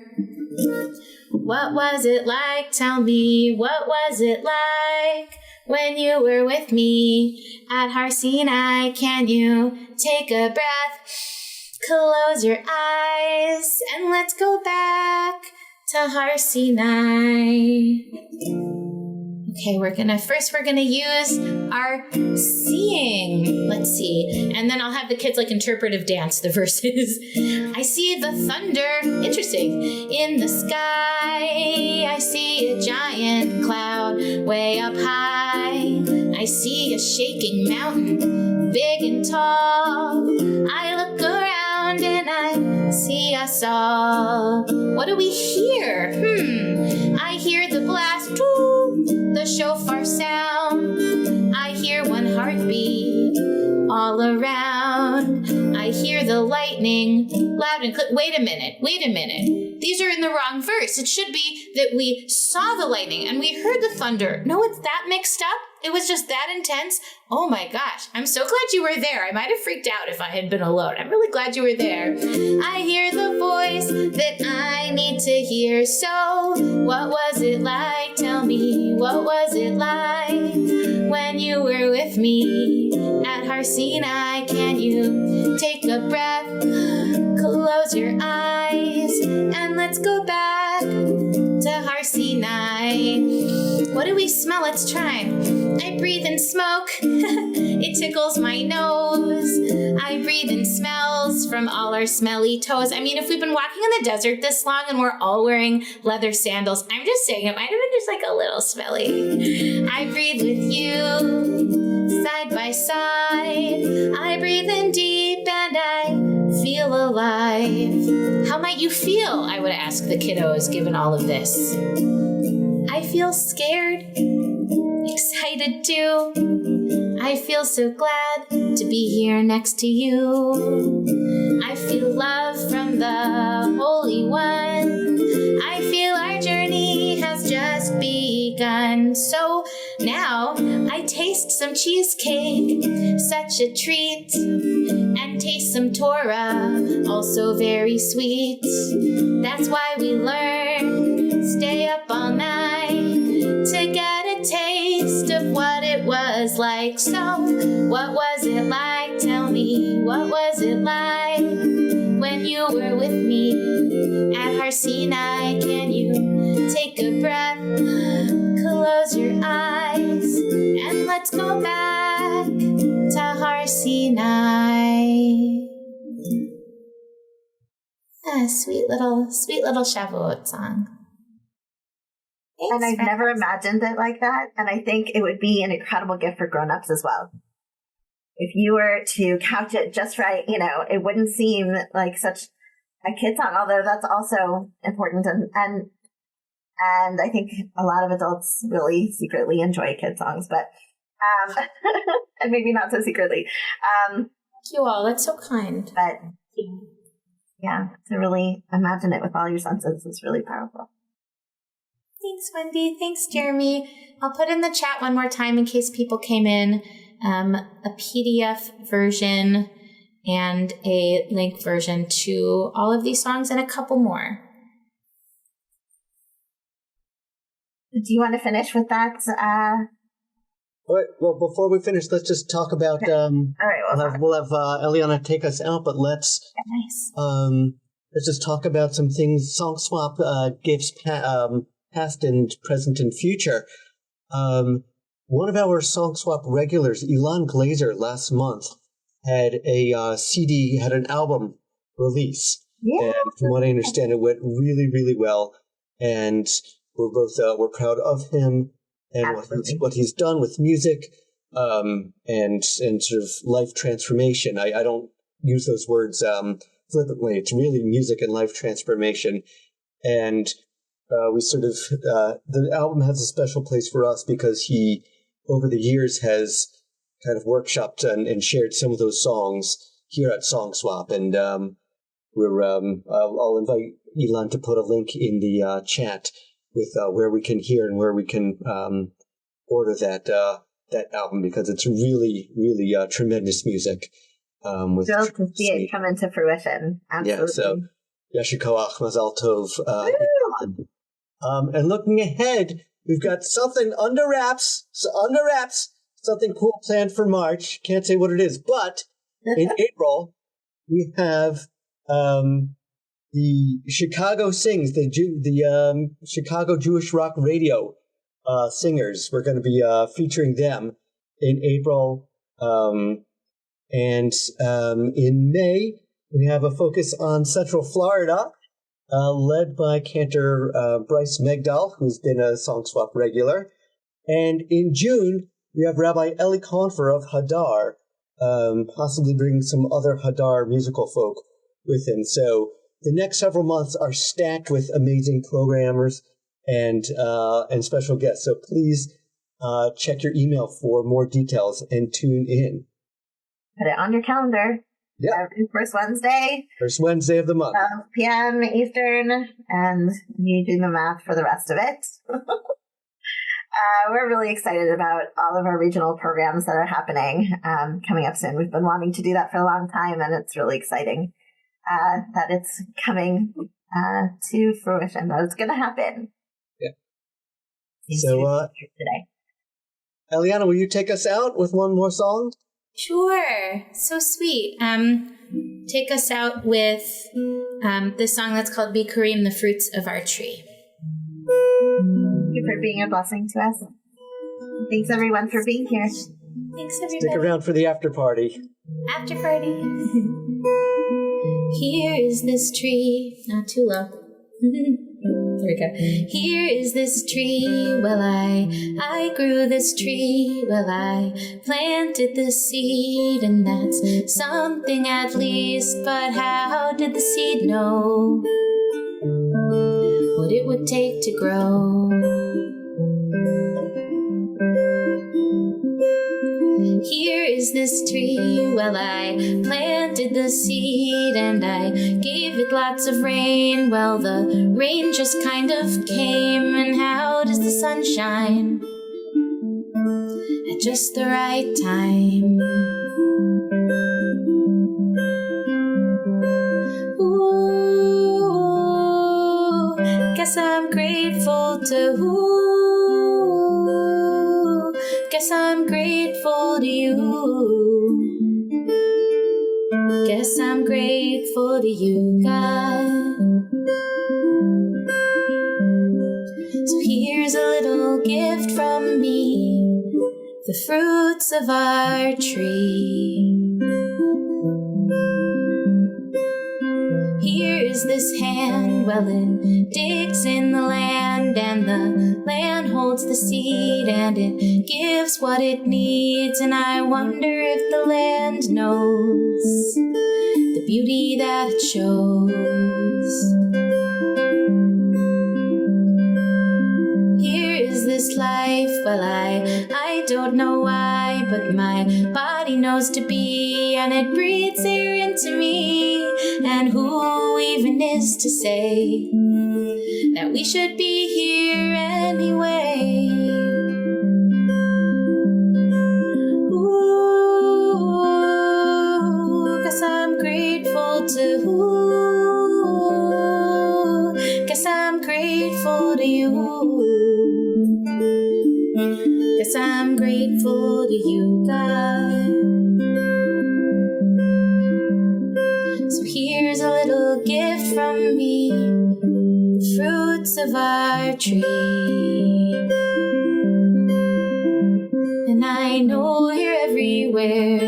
S8: What was it like? Tell me, what was it like when you were with me at Har Sinai? Can you take a breath, close your eyes, and let's go back to Har Sinai. Okay, we're gonna use our seeing. Let's see. And then I'll have the kids like interpretive dance the verses. I see the thunder, interesting, in the sky. I see a giant cloud way up high. I see a shaking mountain, big and tall. I look around and I see us all. What do we hear? I hear the blast, the shofar sound. I hear one heartbeat all around. I hear the lightning loud and clear. Wait a minute. These are in the wrong verse. It should be that we saw the lightning and we heard the thunder. No, it's that mixed up. It was just that intense. Oh my gosh. I'm so glad you were there. I might have freaked out if I had been alone. I'm really glad you were there. I hear the voice that I need to hear. So what was it like? Tell me, what was it like when you were with me at Har Sinai? Can you take a breath, close your eyes, and let's go back to Har Sinai. What do we smell? Let's try. I breathe in smoke. It tickles my nose. I breathe in smells from all our smelly toes. I mean, if we've been walking in the desert this long and we're all wearing leather sandals, I'm just saying it might have been just like a little smelly. I breathe with you, side by side. I breathe in deep and I feel alive. How might you feel? I would ask the kiddos, given all of this. I feel scared, excited too. I feel so glad to be here next to you. I feel love from the Holy One. I feel our journey has just begun. So now I taste some cheesecake, such a treat, and taste some Torah, also very sweet. That's why we learn, stay up all night to get a taste of what it was like. So, what was it like? Tell me, what was it like when you were with me at Har Sinai? Can you take a breath, close your eyes, and let's go back to Har Sinai. A sweet little Shavuot song.
S3: And I've never imagined it like that. And I think it would be an incredible gift for grown-ups as well. If you were to couch it just right, it wouldn't seem like such a kid song, although that's also important. And I think a lot of adults really secretly enjoy kid songs, but, and maybe not so secretly.
S8: Thank you all. That's so kind.
S3: But yeah, to really imagine it with all your senses is really powerful.
S8: Thanks, Wendy. Thanks, Jeremy. I'll put in the chat one more time in case people came in, a PDF version and a link version to all of these songs and a couple more.
S3: Do you want to finish with that?
S2: All right, well, before we finish, let's just talk about,
S3: okay. All right,
S2: we'll have Eliana take us out, but let's just talk about some things, SongSwap gives past and present and future. One of our SongSwap regulars, Ilan Glazer, last month had a CD, had an album release.
S3: Yeah.
S2: And from what I understand, it went really, really well. And we're both we're proud of him and what he's done with music and sort of life transformation. I don't use those words flippantly. It's really music and life transformation. And we sort of, the album has a special place for us because he, over the years, has kind of workshopped and shared some of those songs here at SongSwap. And I'll invite Ilan to put a link in the chat with where we can hear and where we can order that album, because it's really, really tremendous music.
S3: Thrilled to see it come into fruition. Absolutely.
S2: Yeah, so Yasher Koach, Mazal Tov. on. And looking ahead, we've got something under wraps, something cool planned for March. Can't say what it is, but in April, we have the Chicago Sings, the Chicago Jewish Rock Radio singers. We're going to be featuring them in April. And in May, we have a focus on Central Florida, led by cantor Bryce Megdal, who's been a SongSwap regular. And in June, we have Rabbi Eli Confer of Hadar, possibly bringing some other Hadar musical folk with him. So the next several months are stacked with amazing programmers and special guests. So please check your email for more details and tune in.
S3: Put it on your calendar.
S2: Yeah.
S3: Every first Wednesday.
S2: First Wednesday of the month.
S3: 12 p.m. Eastern, and you do the math for the rest of it. We're really excited about all of our regional programs that are happening coming up soon. We've been wanting to do that for a long time, and it's really exciting that it's coming to fruition, that it's going to happen.
S2: Yeah.
S3: So, today.
S2: Eliana, will you take us out with one more song?
S8: Sure. So sweet. Take us out with this song that's called Bikurim, the Fruits of Our Tree.
S3: Thank you for being a blessing to us. Thanks everyone for being here.
S8: Thanks everybody.
S2: Stick around for the after party.
S8: After party. Here is this tree. Not too low. There we go. Here is this tree. Well, I grew this tree. Well, I planted the seed, and that's something at least. But how did the seed know what it would take to grow? Here is this tree. Well, I planted the seed and I gave it lots of rain. Well, the rain just kind of came. And how does the sun shine? At just the right time. Ooh, guess I'm grateful to who? Guess I'm grateful to you. Guess I'm grateful to you, God. So here's a little gift from me, the fruits of our tree. Here is this hand, well, it digs in the land, and the land holds the seed, and it gives what it needs. And I wonder if the land knows the beauty that it shows. Here is this life, well, I don't know why, but my body knows to be, and it breathes air into me. And who even is to say that we should be here anyway? Ooh, guess I'm grateful to who? Guess I'm grateful to you. Guess I'm grateful to you, God. So here's a little gift from me, the fruits of our tree. And I know you're everywhere,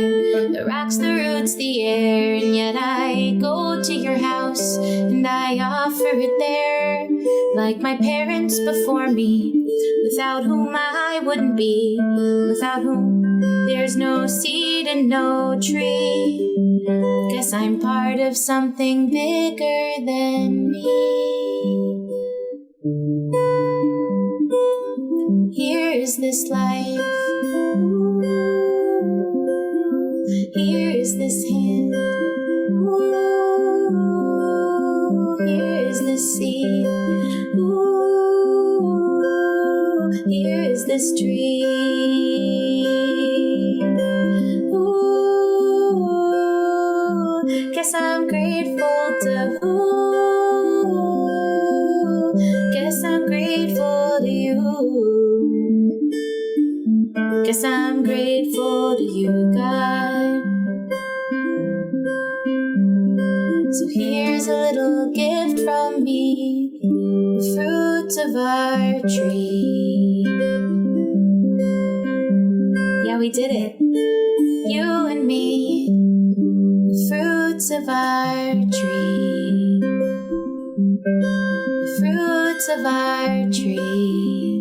S8: the rocks, the roots, the air. And yet I go to your house and I offer it there, like my parents before me, without whom I wouldn't be, without whom there's no seed and no tree. Guess I'm part of something bigger than me. Here is this life. Here is this hand. Here is this seed. Here is this tree. Guess I'm grateful to who? from me, the fruits of our tree. Yeah, we did it. You and me, the fruits of our tree, the fruits of our tree.